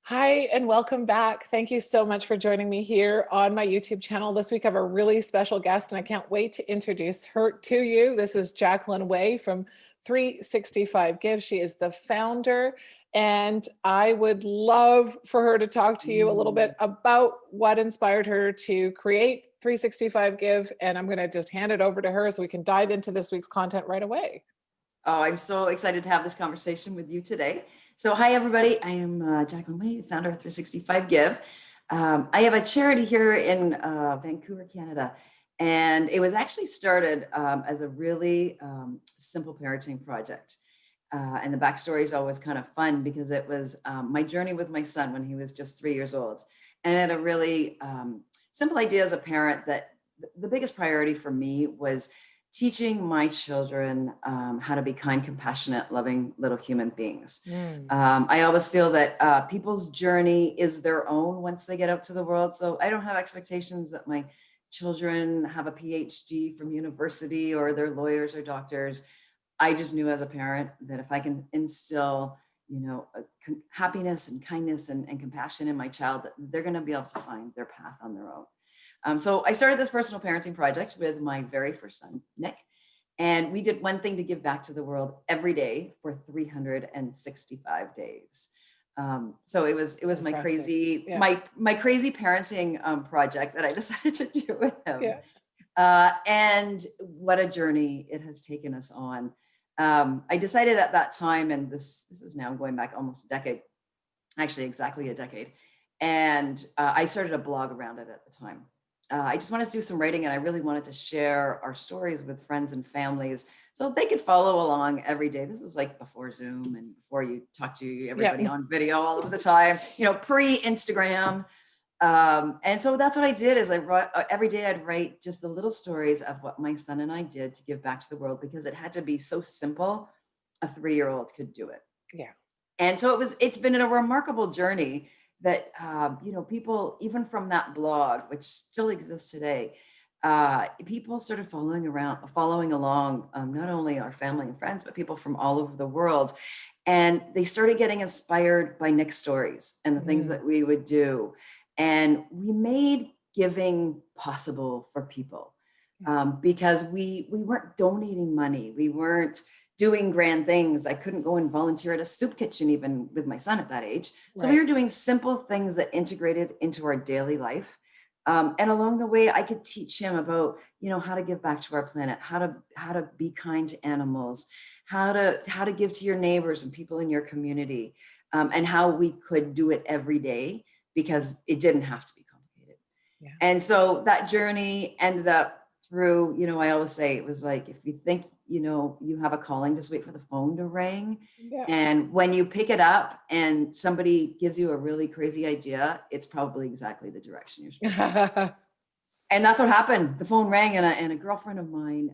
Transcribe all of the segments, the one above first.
Hi, and welcome back. Thank you so much for joining me here on my YouTube channel. This week I have a really special guest, and I can't wait to introduce her to you. This is Jacqueline Way from 365 Give. She is the founder, and I would love for her to talk to you a little bit about what inspired her to create 365 Give. And I'm going to just hand it over to her so we can dive into this week's content right away. Oh, I'm so excited to have this conversation with you today. So, hi, everybody. I am Jacqueline Way, founder of 365 Give. I have a charity here in Vancouver, Canada, and it was actually started as a really simple parenting project. And the backstory is always kind of fun because it was my journey with my son when he was just 3 years old. And I had a really simple idea as a parent that the biggest priority for me was teaching my children how to be kind, compassionate, loving little human beings. Mm. I always feel that people's journey is their own once they get out to the world. So I don't have expectations that my children have a PhD from university or they're lawyers or doctors. I just knew as a parent that if I can instill, happiness and kindness and compassion in my child, that they're going to be able to find their path on their own. So I started this personal parenting project with my very first son, Nick, and we did one thing to give back to the world every day for 365 days. So it was my Impressive. crazy Yeah. my crazy parenting project that I decided to do with him. Yeah. And what a journey it has taken us on. I decided at that time, and this is now going back almost a decade, actually exactly a decade, and I started a blog around it at the time. I just wanted to do some writing and I really wanted to share our stories with friends and families so they could follow along every day. This was like before Zoom and before you talk to everybody Yeah. on video all of the time, pre-Instagram. And so that's what I did is I wrote every day I'd write just the little stories of what my son and I did to give back to the world because it had to be so simple. A 3-year-old could do it. Yeah. And so it's been a remarkable journey that, people, even from that blog, which still exists today, people started following along, not only our family and friends, but people from all over the world. And they started getting inspired by Nick's stories and the things Mm. that we would do. And we made giving possible for people because we weren't donating money. We weren't doing grand things. I couldn't go and volunteer at a soup kitchen even with my son at that age. So we Right. were doing simple things that integrated into our daily life. And along the way, I could teach him about, how to give back to our planet, how to be kind to animals, how to give to your neighbors and people in your community, and how we could do it every day because it didn't have to be complicated. Yeah. And so that journey ended up through, I always say it was like, if you think, you have a calling, just wait for the phone to ring. Yeah. And when you pick it up and somebody gives you a really crazy idea, it's probably exactly the direction you're supposed to go. And that's what happened. The phone rang and a girlfriend of mine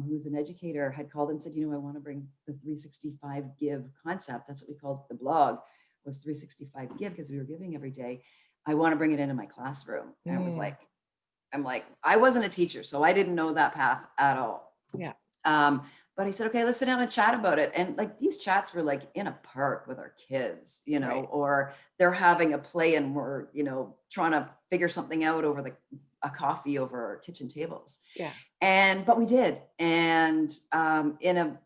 who's an educator had called and said, I want to bring the 365 Give concept. That's what we called the blog, was 365 Give because we were giving every day. I want to bring it into my classroom. And I'm like, I wasn't a teacher, so I didn't know that path at all. Yeah. But I said, okay, let's sit down and chat about it. And like these chats were like in a park with our kids, Right. or they're having a play and we're, trying to figure something out over a coffee over our kitchen tables. Yeah. But we did. And in a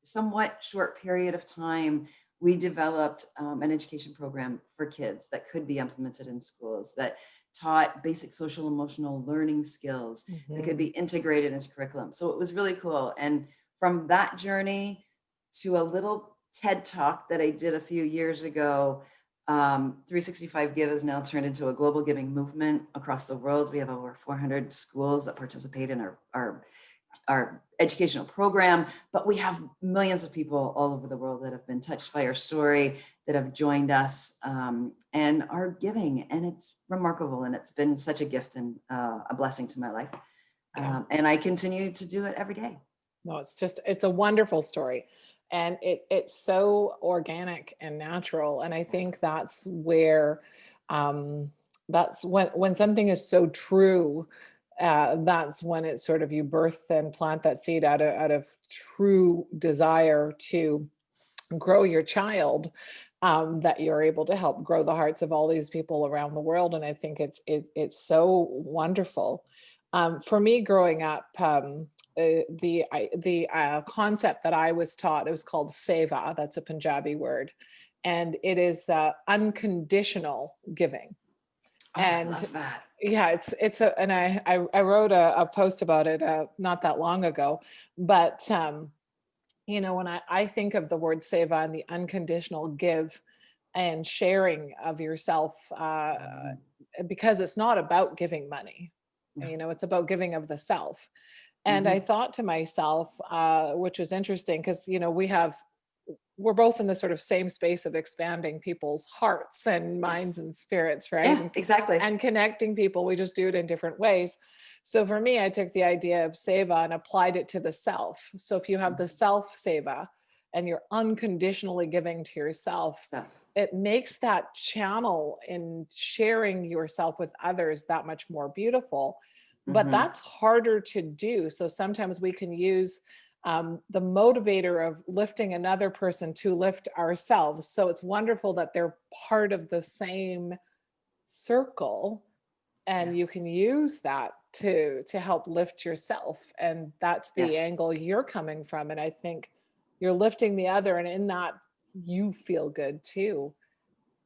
somewhat short period of time, we developed an education program for kids that could be implemented in schools that taught basic social emotional learning skills that could be integrated into curriculum. So it was really cool. And from that journey to a little TED talk that I did a few years ago, 365 Give has now turned into a global giving movement across the world. We have over 400 schools that participate in our educational program, but we have millions of people all over the world that have been touched by our story, that have joined us and are giving. And it's remarkable. And it's been such a gift and a blessing to my life. Yeah. And I continue to do it every day. No, it's a wonderful story. And it's so organic and natural. And I think um, that's when something is so true, that's when it's sort of you birth and plant that seed out of true desire to grow your child, that you're able to help grow the hearts of all these people around the world. And I think it's so wonderful. For me, growing up, the concept that I was taught, it was called seva. That's a Punjabi word, and it is unconditional giving. Oh, I And love that. yeah, it's a, and I wrote a post about it not that long ago, but when I think of the word seva and the unconditional give and sharing of yourself, Mm, because it's not about giving money, no. it's about giving of the self. And I Mhm. thought to myself, which was interesting, because we're both in the sort of same space of expanding people's hearts and minds Yes. and spirits, right? Yeah, And exactly. and connecting people. We just do it in different ways. So for me, I took the idea of seva and applied it to the self. So if you have the Mhm. self seva and you're unconditionally giving to yourself, Stuff. it makes that channel in sharing yourself with others that much more beautiful. But Mhm. that's harder to do. So sometimes we can use the motivator of lifting another person to lift ourselves. So it's wonderful that they're part of the same circle, and you Yes. can use that to help lift yourself. And that's the Yes. angle you're coming from. And I think you're lifting the other, and in that you feel good too,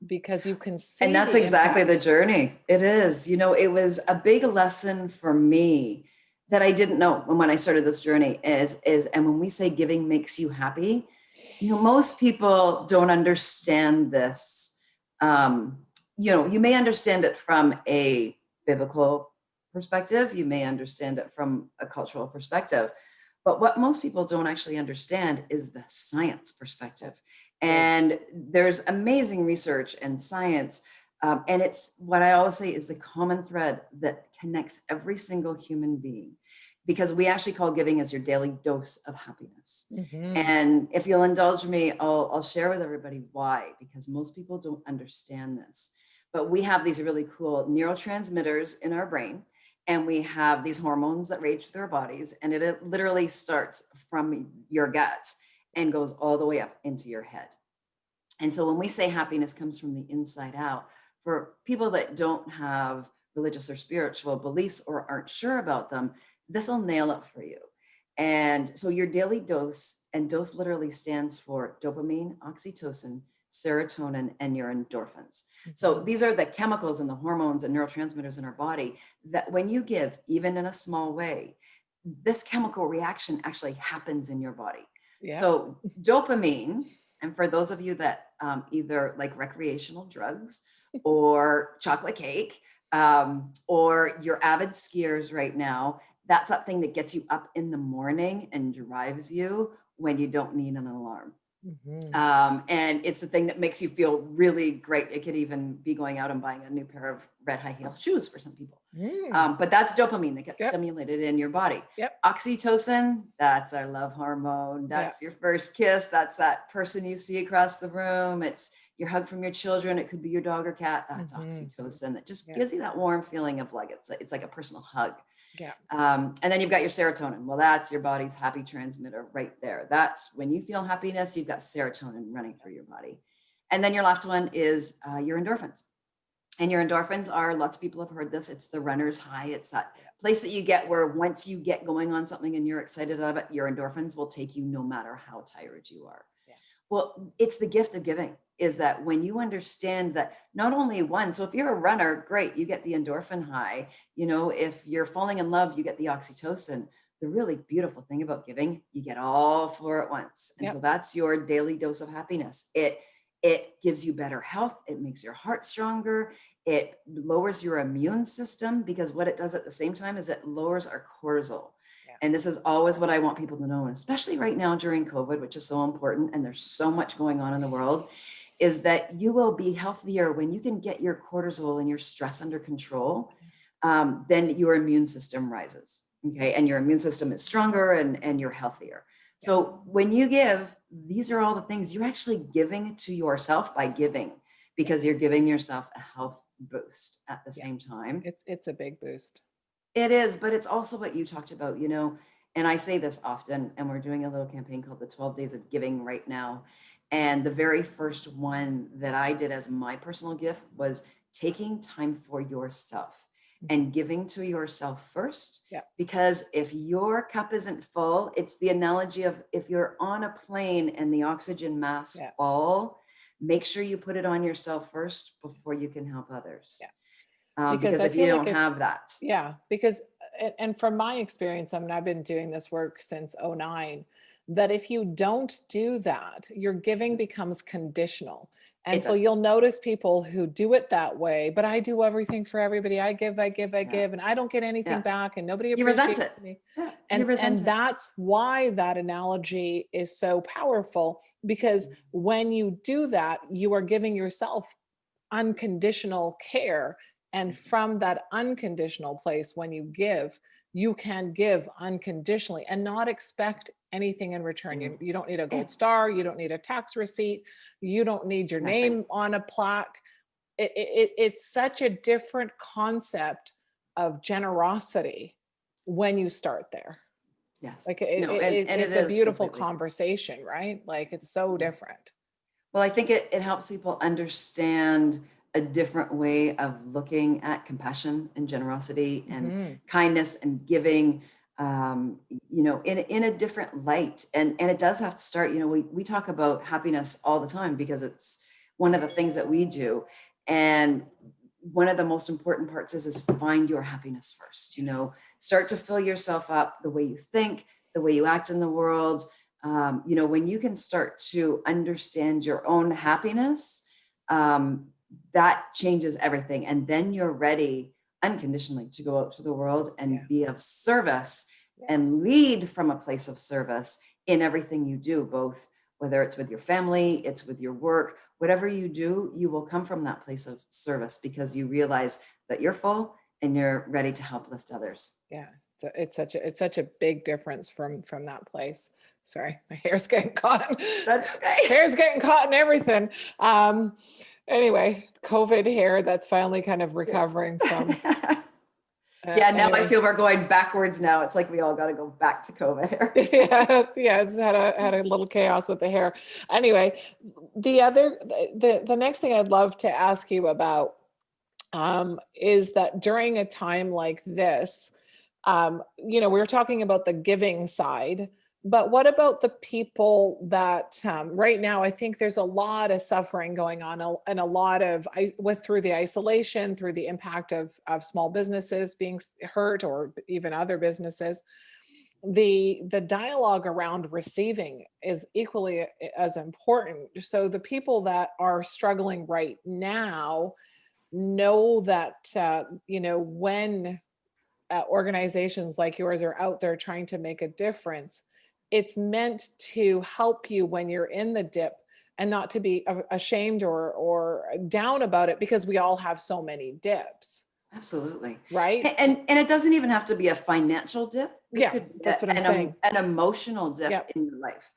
because you can And see that's the exactly the impact. journey. It is. It was a big lesson for me that I didn't know when I started this journey is and when we say giving makes you happy, most people don't understand this. Um, you may understand it from a biblical perspective, you may understand it from a cultural perspective, but what most people don't actually understand is the science perspective. Right. And there's amazing research and science. And it's what I always say is the common thread that connects every single human being, because we actually call giving as your daily dose of happiness. Hmm. And if you'll indulge me, I'll share with everybody why, because most people don't understand this. But we have these really cool neurotransmitters in our brain, and we have these hormones that rage through our bodies, and it literally starts from your gut and goes all the way up into your head. And so when we say happiness comes from the inside out, for people that don't have religious or spiritual beliefs or aren't sure about them, this will nail it for you. And so your daily dose, and dose literally stands for dopamine, oxytocin, serotonin, and your endorphins. So Hmm. these are the chemicals and the hormones and neurotransmitters in our body that when you give, even in a small way, this chemical reaction actually happens in your body. Yeah. So dopamine, and for those of you that either like recreational drugs or chocolate cake, or you're avid skiers right now, that's that thing that gets you up in the morning and drives you when you don't need an alarm. Hmm. And it's the thing that makes you feel really great. It could even be going out and buying a new pair of red high heel shoes for some people. Mm. But that's dopamine that gets Yep. stimulated in your body. Yep. Oxytocin, that's our love hormone. Yeah. That's your first kiss. That's that person you see across the room. It's your hug from your children. It could be your dog or cat. That's Hmm. oxytocin that just Yeah. gives you that warm feeling of like it's like a personal hug. Yeah. And then you've got your serotonin. Well, that's your body's happy transmitter right there. That's when you feel happiness, you've got serotonin running through your body. And then your last one is your endorphins. And your endorphins are, lots of people have heard this, it's the runner's high. It's that place that you get where once you get going on something and you're excited about it, your endorphins will take you no matter how tired you are. Yeah. Well, it's the gift of giving, is that when you understand that not only one, so if you're a runner, great, you get the endorphin high. If you're falling in love, you get the oxytocin. The really beautiful thing about giving, you get all four at once. And so Yep. that's your daily dose of happiness. It gives you better health. It makes your heart stronger. It lowers your immune system, because what it does at the same time is it lowers our cortisol. Yeah. And this is always what I want people to know, and especially right now during COVID, which is so important, and there's so much going on in the world, is that you will be healthier when you can get your cortisol and your stress under control. Then your immune system rises. Okay. And your immune system is stronger, and you're healthier. Yeah. So when you give, these are all the things you're actually giving to yourself by giving, Yeah. because you're giving yourself a health boost at the Yeah. same time. It's a big boost. It is, but it's also what you talked about, and I say this often, and we're doing a little campaign called the 12 Days of Giving right now. And the very first one that I did as my personal gift was taking time for yourself and giving to yourself first. Yeah. Because if your cup isn't full, it's the analogy of if you're on a plane and the oxygen masks Yeah. fall, make sure you put it on yourself first before you can help others. Yeah. Because I if you feel like don't have that, because, and from my experience, I mean, I've been doing this work since '09, that if you don't do that, your giving becomes conditional. it And so does. you'll notice people who do it that way, but I do everything for everybody. I give, I give, I Yeah. give, and I don't get anything Yeah. back and nobody You resent appreciates it. me. Yeah. You resent And it. that's why that analogy is so powerful, because when you do that, you are giving yourself unconditional care. And from that unconditional place, when you can give unconditionally and not expect anything in return. You don't need a Yeah. gold star. You don't need a tax receipt. You don't need your Nothing. name on a plaque. It's such a different concept of generosity when you start there. Yes. Like No, and it it's a is beautiful completely. conversation, right? Like it's so Yeah. different. Well, I think it helps people understand a different way of looking at compassion and generosity and Mhm. kindness and giving, in a different light. And it does have to start, we talk about happiness all the time because it's one of the things that we do. And one of the most important parts is find your happiness first, Yes. start to fill yourself up the way you think, the way you act in the world. When you can start to understand your own happiness, that changes everything. And then you're ready unconditionally to go out to the world Yeah. and be of service Yeah. and lead from a place of service in everything you do, both whether it's with your family, it's with your work, whatever you do, you will come from that place of service because you realize that you're full and you're ready to help lift others. Yeah. So it's such a big difference from that place. Sorry, my hair's getting caught. That's okay. Hair's getting caught in everything. Um, anyway, COVID hair that's finally kind of recovering from. Yeah, now I Anyway, feel we're going backwards now. It's like we all got to go back to COVID. yeah, it's had a little chaos with the hair. Anyway, the next thing I'd love to ask you about is that during a time like this, we were talking about the giving side, but what about the people that right now? I think there's a lot of suffering going on, and a lot of through the isolation, through the impact of small businesses being hurt, or even other businesses. The dialogue around receiving is equally as important. So the people that are struggling right now know that when organizations like yours are out there trying to make a difference, it's meant to help you when you're in the dip, and not to be ashamed or down about it, because we all have so many dips, Absolutely. right? And it doesn't even have to be a financial dip. This Yeah, could be that's what I'm saying. an emotional dip Yep. in your life.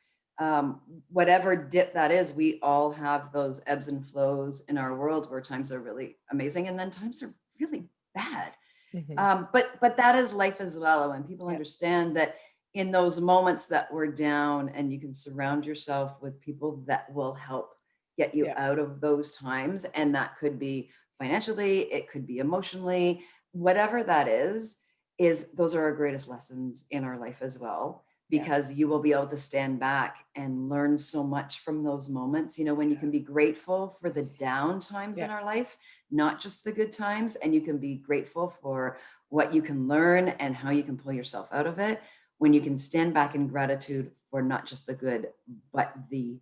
Whatever dip that is, we all have those ebbs and flows in our world where times are really amazing and then times are really bad. Hmm. But that is life as well. When people Yep. understand that in those moments that we're down, and you can surround yourself with people that will help get you Yep. out of those times, and that could be financially, it could be emotionally, whatever that is those are our greatest lessons in our life as well, Yep. because you will be able to stand back and learn so much from those moments, when you can be grateful for the down times in Yep. our life, not just the good times, and you can be grateful for what you can learn and how you can pull yourself out of it, when you can stand back in gratitude for not just the good but the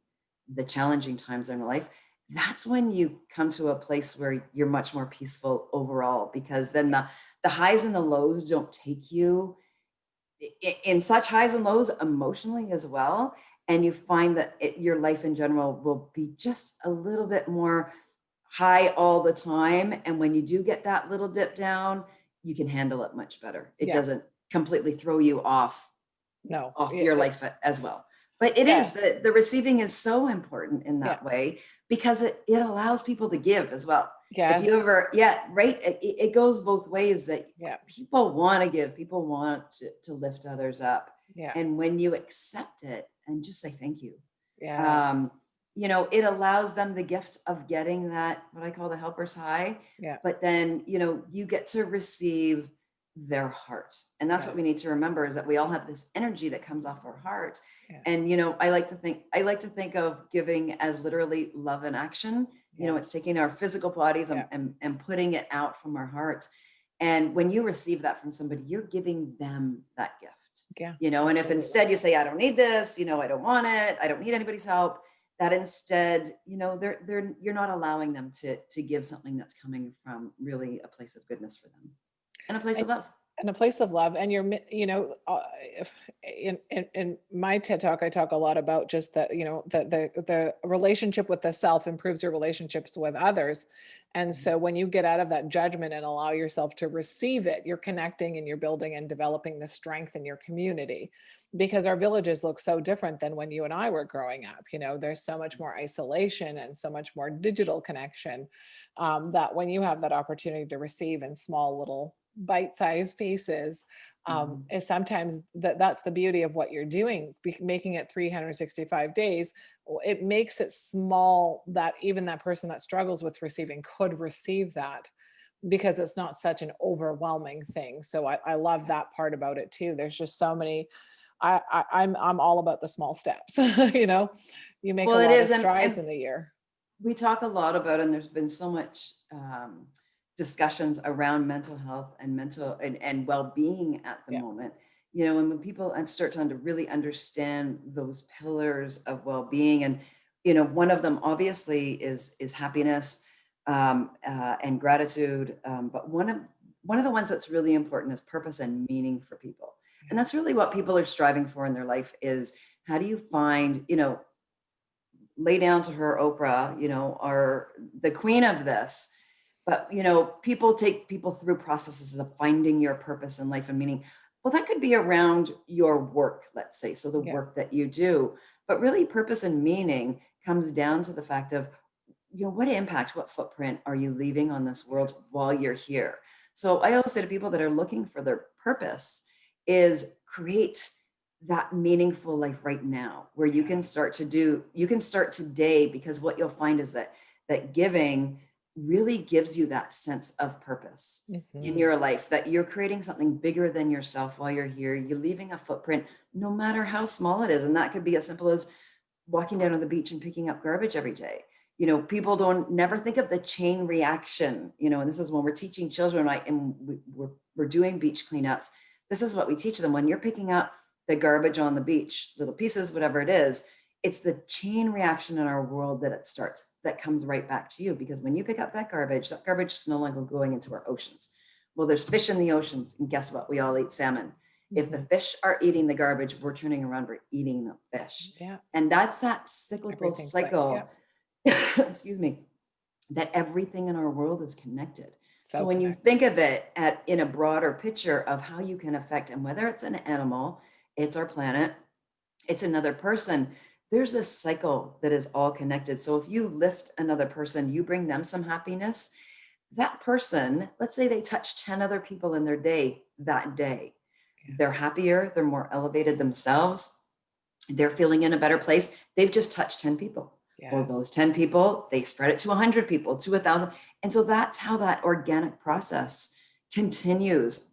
challenging times in life. That's when you come to a place where you're much more peaceful overall, because then the highs and the lows don't take you in such highs and lows emotionally as well, and you find that your life in general will be just a little bit more high all the time. And when you do get that little dip down, you can handle it much better. It Yeah. doesn't completely throw you No. off your life as well. But it Yeah. is the receiving is so important in Yeah. that way, because it allows people to give as well. If you Yes. ever, yeah, right. It goes both ways, that Yeah. people want to give, people want to lift others up. Yeah. And when you accept it and just say thank you, um, Yes. it allows them the gift of getting that, what I call the helper's high. Yeah. But then, you get to receive their heart. And that's what we need Yes. to remember, is that we all have this energy that comes off our heart. Yeah. And, I like to think of giving as literally love in action. It's Yes. taking our physical bodies Yeah. and putting it out from our heart. And when you receive that from somebody, you're giving them that gift. Yeah. And if Absolutely. instead you say, I don't need this, I don't want it, I don't need anybody's help, that instead, you're not allowing them to give something that's coming from really a place of goodness for them and a place And of love. and a place of love, and in my TED talk, I talk a lot about just that, the relationship with the self improves your relationships with others. And Mhm. so when you get out of that judgment and allow yourself to receive it, you're connecting and you're building and developing the strength in your community, because our villages look so different than when you and I were growing up. There's so much more isolation and so much more digital connection, that when you have that opportunity to receive in small little bite-sized pieces, Mhm. is sometimes that's the beauty of what you're doing, making it 365 days. It makes it small, that even that person that struggles with receiving could receive that, because it's not such an overwhelming thing. So I love that part about it too. There's just so many. I'm all about the small steps. You make a Well, it lot of is. strides And in the year. we talk a lot about, and there's been so much discussions around mental health and mental and well-being at the Yeah. moment. And when people start to really understand those pillars of well-being, and one of them obviously is happiness, and gratitude, but one of the ones that's really important is purpose and meaning for people. And that's Yes. really what people are striving for in their life, is how do you find, lay down to her, Oprah, are the queen of this. But, people take people through processes of finding your purpose in life and meaning. Well, that could be around your work, let's say. So the Yeah. work that you do, but really purpose and meaning comes down to the fact of, what impact, what footprint are you leaving on this world Yes. while you're here? So I always say to people that are looking for their purpose is create that meaningful life right now, where Yeah. you can start today, because what you'll find is that giving really gives you that sense of purpose in Hmm. your life, that you're creating something bigger than yourself while you're here. You're leaving a footprint, no matter how small it is. And that could be as simple as walking down to the beach and picking up garbage every day. People don't never think of the chain reaction, and this is when we're teaching children, right? And we're doing beach cleanups. This is what we teach them. When you're picking up the garbage on the beach, little pieces, whatever it is, it's the chain reaction in our world that it starts, that comes right back to you. Because when you pick up that garbage is no longer going into our oceans. Well, there's fish in the oceans, and guess what? We all eat salmon. If the Hmm. fish are eating the garbage, we're turning around, we're eating the fish. Yeah. And that's that cyclical Everything's like, yeah. cycle, excuse me, that everything in our world is connected. So So when you connected. think of it in a broader picture of how you can affect, and whether it's an animal, it's our planet, it's another person, there's this cycle that is all connected. So if you lift another person, you bring them some happiness, that person, let's say they touch 10 other people in their day that day, Yeah. they're happier, they're more elevated themselves, they're feeling in a better place. They've just touched 10 people. Well, those Yes. 10 people, they spread it to 100 people, to 1,000. And so that's how that organic process continues,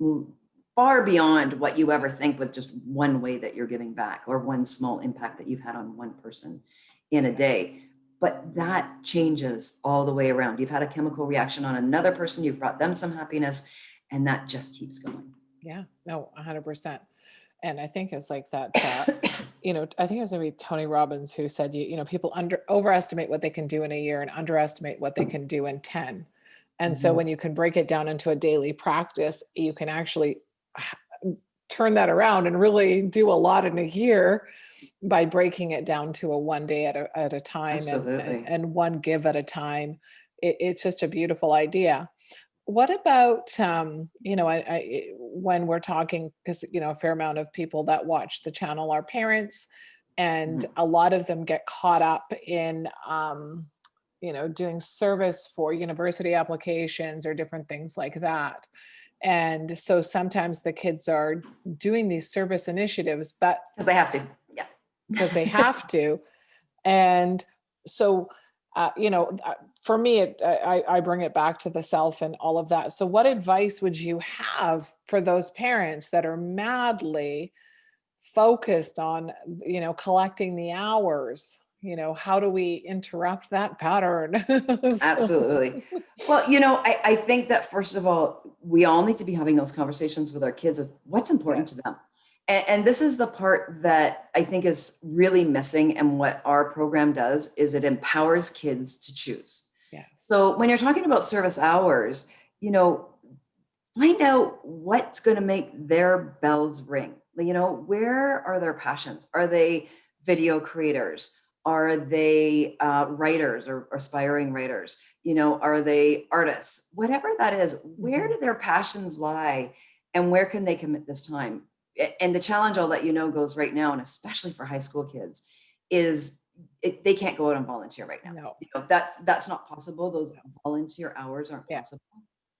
far beyond what you ever think, with just one way that you're giving back, or one small impact that you've had on one person in a Yes. day. But that changes all the way around. You've had a chemical reaction on another person, you've brought them some happiness, and that just keeps going. Yeah. No, 100%. And I think it's like that, I think it was maybe Tony Robbins who said, people overestimate what they can do in a year and underestimate what they can do in 10. And so Mhm. when you can break it down into a daily practice, you can actually turn that around and really do a lot in a year by breaking it down to a one day at a time, Absolutely. and one give at a time. It's just a beautiful idea. What about, when we're talking, because, a fair amount of people that watch the channel are parents, and Mhm. a lot of them get caught up in, doing service for university applications or different things like that. And so sometimes the kids are doing these service initiatives, but Because they have to. because they Yeah. have to. And So, for me, I bring it back to the self and all of that. So what advice would you have for those parents that are madly focused on, collecting the hours? How do we interrupt that pattern? So, Absolutely. Well, I think that first of all, we all need to be having those conversations with our kids of what's important to yes, them. And this is the part that I think is really missing. And what our program does is it empowers kids to choose. yes, So when you're talking about service hours, you know, find out what's going to make their bells ring. Where are their passions? Are they video creators? Are they writers or aspiring writers? Are they artists? Whatever that is, where hmm, do their passions lie, and where can they commit this time? And the challenge, I'll let you know, goes right now, and especially for high school kids, is they can't go out and volunteer right now. no, That's not possible. Those no, volunteer hours aren't yeah, possible.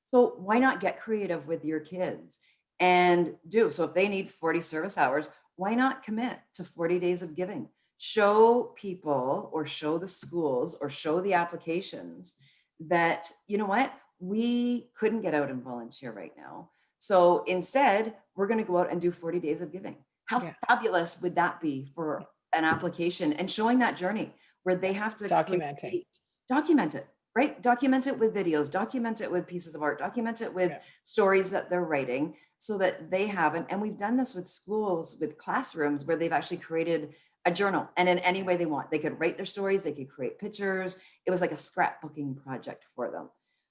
So why not get creative with your kids and do? So if they need 40 service hours, why not commit to 40 days of giving? Show people or show the schools or show the applications that, you know what, we couldn't get out and volunteer right now. So instead, we're going to go out and do 40 days of giving. How yeah, fabulous would that be yeah, for an application, and showing that journey where they yeah. have to Documenting. document it, right? Document it with videos, document it with pieces of art, document it with Yeah, stories that they're writing so that they haven't. And we've done this with schools, with classrooms where they've actually created a journal, and in any yeah, way they want. They could write their stories, they could create pictures. It was like a scrapbooking project for them.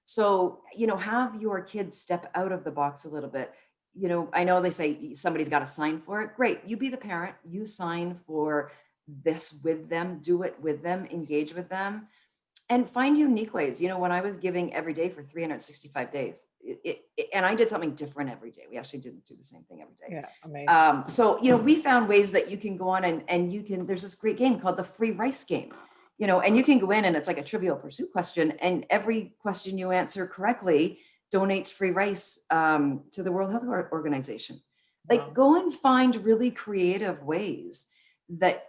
So, have your kids step out of the box a little bit. I know they say somebody's got to sign for it. Great. You be the parent, you sign for this with them, do it with them, engage with them, and find unique ways. When I was giving every day for 365 days, and I did something different every day. We actually didn't do the same thing every day. yeah. Amazing. So, we found ways that you can go on and there's this great game called the free rice game, and you can go in and it's like a Trivial Pursuit question. And every question you answer correctly donates free rice to the World Health Organization. Like, Wow. go and find really creative ways that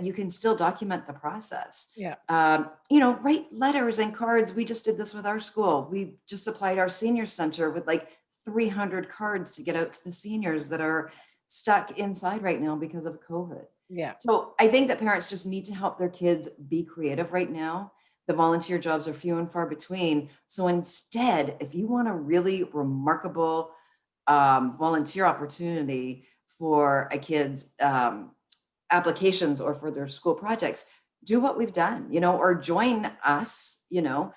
you can still document the process. Yeah. Write letters and cards. We just did this with our school. We just supplied our senior center with like 300 cards to get out to the seniors that are stuck inside right now because of COVID. Yeah. So I think that parents just need to help their kids be creative right now. The volunteer jobs are few and far between. So instead, if you want a really remarkable volunteer opportunity for a kid's applications or for their school projects, do what we've done, or join us, Yeah.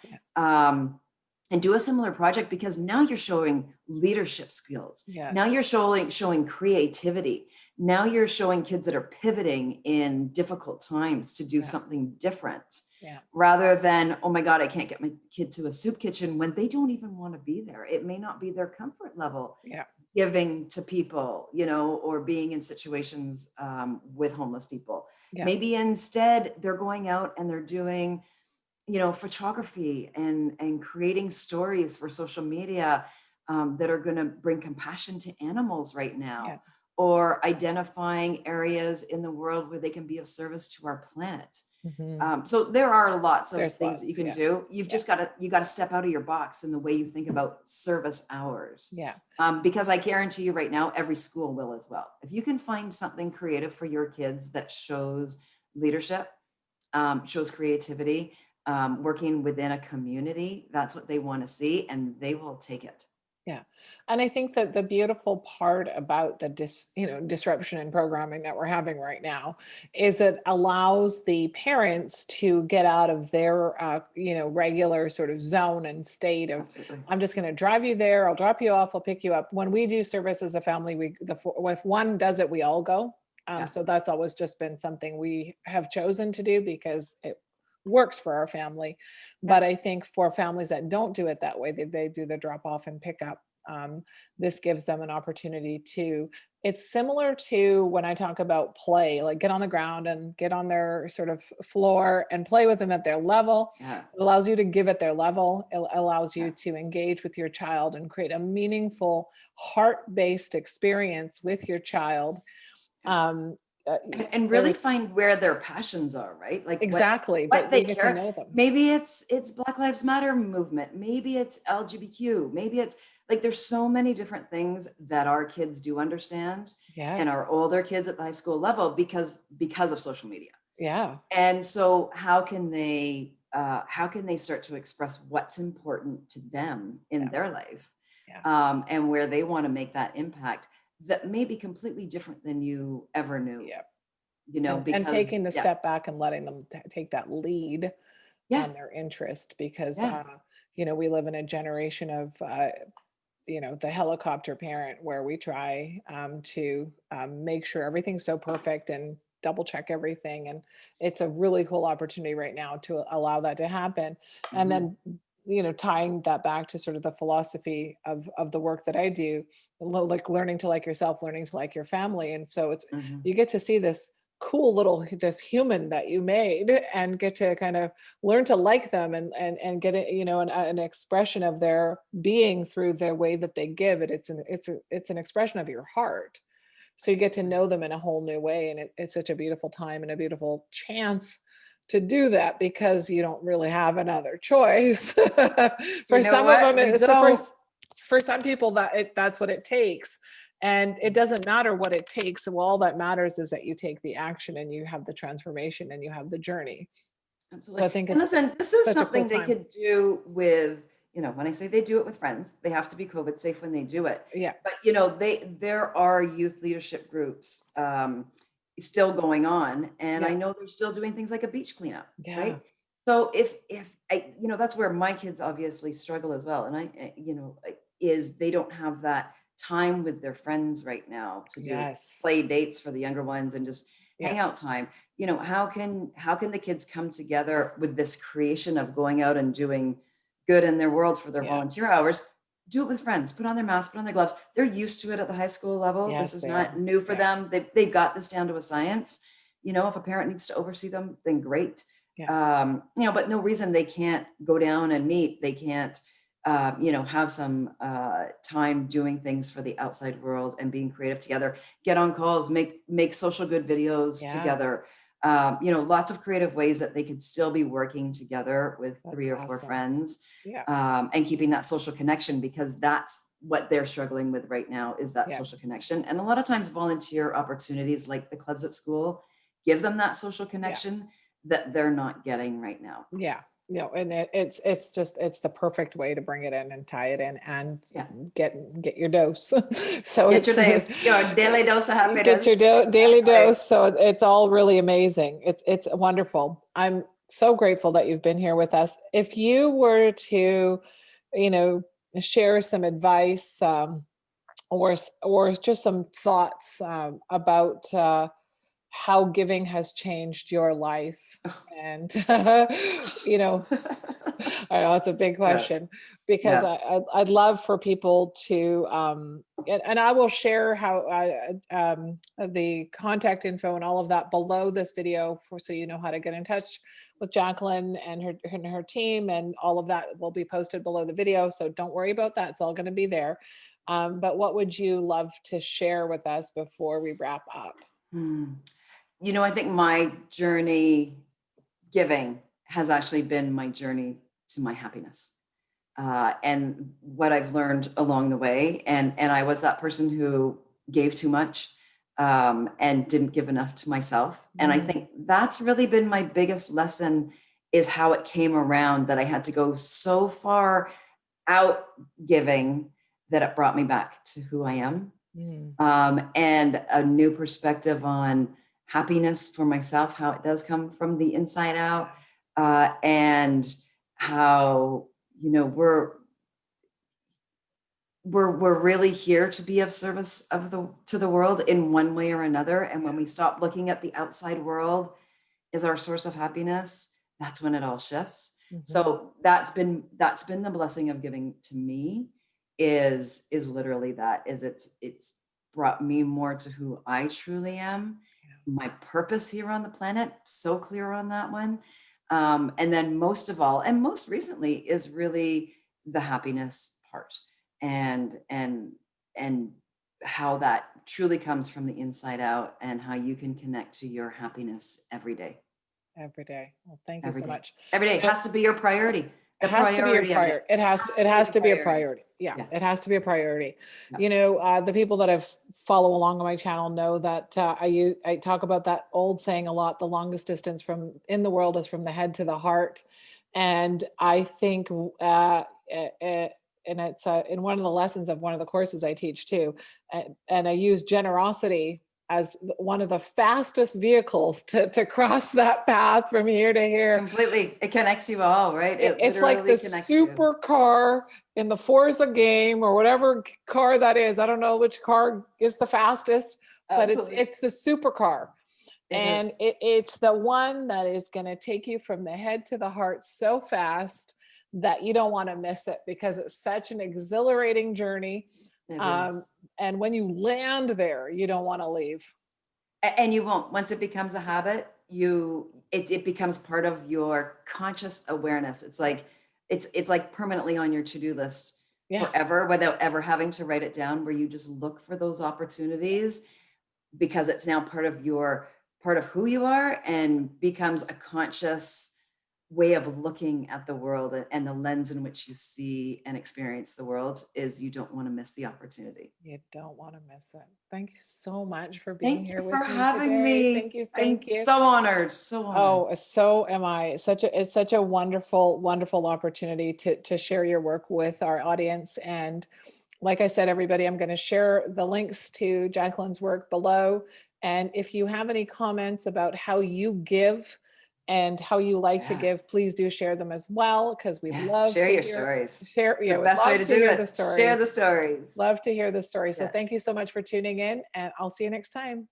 and do a similar project, because now you're showing leadership skills. Now Yes. you're showing creativity. Now you're showing kids that are pivoting in difficult times to do Yeah. something different, Yeah. rather than, oh my God, I can't get my kid to a soup kitchen, when they don't even want to be there. It may not be their comfort level Yeah. giving to people, or being in situations with homeless people. Yeah. Maybe instead they're going out and they're doing, photography and creating stories for social media that are going to bring compassion to animals right now, Yeah. or identifying areas in the world where they can be of service to our planet. Hmm. So there are lots of There's things that you lots. can Yeah. do. You've Yeah. just got to step out of your box in the way you think about service hours, Yeah. because I guarantee you right now, every school will as well. If you can find something creative for your kids that shows leadership, shows creativity, working within a community, that's what they want to see, and they will take it. Yeah. And I think that the beautiful part about the disruption in programming that we're having right now is it allows the parents to get out of their regular sort of zone and state of, Absolutely. I'm just going to drive you there, I'll drop you off, I'll pick you up. When we do service as a family, if one does it, we all go. Yeah. So that's always just been something we have chosen to do because it works for our family. Yeah. But I think for families that don't do it that way, they do the drop off and pick up. This gives them an opportunity to, it's similar to when I talk about play, like get on the ground and get on their sort of floor and play with them at their level. Yeah. It allows you to give at their level. It allows you Yeah. to engage with your child and create a meaningful heart-based experience with your child. Yeah. and really find where their passions are, right? Like exactly, what but we they get to care. know them. Maybe it's Black Lives Matter movement. Maybe it's LGBTQ. Maybe it's like there's so many different things that our kids do understand, and Yes. our older kids at the high school level because of social media. Yeah. And so how can they start to express what's important to them in Yeah. their life, Yeah. and where they want to make that impact that may be completely different than you ever knew, Yeah. And because taking the yeah, step back and letting them take that lead yeah, on their interest, because yeah, we live in a generation of the helicopter parent, where we try to make sure everything's so perfect and double check everything. And it's a really cool opportunity right now to allow that to happen. And hmm, then, tying that back to sort of the philosophy of the work that I do, like learning to like yourself, learning to like your family. And so hmm, you get to see this cool little this human that you made, and get to kind of learn to like them, and get it, an expression of their being through the way that they give it. It's an expression of your heart. So you get to know them in a whole new way, and it's such a beautiful time and a beautiful chance to do that, because you don't really have another choice. you For know some of what, them, we it's don't. for some people that's what it takes. And it doesn't matter what it takes. Well, all that matters is that you take the action, and you have the transformation, and you have the journey. So Absolutely. I think And it's listen, this is such a cool something they time. could do with, when I say they do it with friends, they have to be COVID safe when they do it. Yeah. But there are youth leadership groups still going on, and I Yeah. know they're still doing things like a beach cleanup, Yeah. right? So if I, that's where my kids obviously struggle as well, and is they don't have that time with their friends right now to do Yes. play dates for the younger ones and just Yeah. hang out time. How can the kids come together with this creation of going out and doing good in their world for their Yeah. volunteer hours? Do it with friends, put on their masks, put on their gloves. They're used to it at the high school level. This Yes, is they not are. new for Yeah. them. They've got this down to a science. If a parent needs to oversee them, then great. Yeah. But no reason they can't go down and meet. They can't have some time doing things for the outside world and being creative together, get on calls, make social good videos Yeah. together. Lots of creative ways that they could still be working together with That's 3 or 4 awesome. friends, Yeah. and keeping that social connection, because that's what they're struggling with right now, is that Yeah. social connection. And a lot of times volunteer opportunities like the clubs at school give them that social Yeah. connection that they're not getting right now. Yeah. And it's the perfect way to bring it in and tie it in, and Yeah. get your dose. So Get your it's days, your daily dose of you get your happiness. daily Exactly. dose. So it's all really amazing. It's wonderful. I'm so grateful that you've been here with us. If you were to, you know, share some advice, or just some thoughts about how giving has changed your life, and you know I know it's a big Yeah, question, because yeah. I'd love for people to, and I will share how the contact info and all of that below this video, so you know how to get in touch with Jacqueline and her team, and all of that will be posted below the video. So don't worry about that; it's all going to be there. But what would you love to share with us before we wrap up? Hmm. I think my journey giving has actually been my journey to my happiness. And what I've learned along the way. And I was that person who gave too much, and didn't give enough to myself. And I Mm, think that's really been my biggest lesson, is how it came around that I had to go so far out giving that it brought me back to who I am, mm, and a new perspective on happiness for myself, how it does come from the inside out, and how we're really here to be of service to the world in one way or another. And when yeah. we stop looking at the outside world as our source of happiness, that's when it all shifts. Mhm. So that's been the blessing of giving to me, is literally that, is it's brought me more to who I truly am, my purpose here on the planet, so clear on that one. And then most of all, and most recently, is really the happiness part, and and how that truly comes from the inside out and how you can connect to your happiness every day. Every day. Well, thank you Every so day. much. Every day You know, has to be your priority. it The has to be your priority of it priority. It has has to, it to be has the to be a priority. priority. Yeah, Yes. it has to be a priority. Yep. You know, the people that have follow along on my channel know that I talk about that old saying a lot. The longest distance from in the world is from the head to the heart, and I think and it's in one of the lessons of one of the courses I teach too, and I use generosity as one of the fastest vehicles to cross that path from here to here. Completely. It connects you all, right? It It's like the literally connects you. supercar in the Forza game or whatever car that is. I don't know which car is the fastest, but Absolutely. it's the supercar. It is. And it's the one that is going to take you from the head to the heart so fast that you don't want to miss it because it's such an exhilarating journey. It is. Um, and when you land there, you don't want to leave. And you won't. Once it becomes a habit, it becomes part of your conscious awareness. It's like permanently on your to-do list Yeah. forever without ever having to write it down, where you just look for those opportunities because it's now part of who you are and becomes a conscious way of looking at the world, and the lens in which you see and experience the world is you don't want to miss the opportunity. You don't want to miss it. Thank you so much for being Thank here you for with me having today. me. Thank you. I'm Thank you. so honored. So honored. Oh, so am I. It's such a wonderful, wonderful opportunity to share your work with our audience. And like I said, everybody, I'm going to share the links to Jacqueline's work below. And if you have any comments about how you give and how you like to Yeah. give, please do share them as well, because we'd Yeah. love Share to your hear, stories. share, The yeah, we'd best way love to to do hear the it. Share stories. the stories. Love to hear the story. So Yeah. thank you so much for tuning in, and I'll see you next time.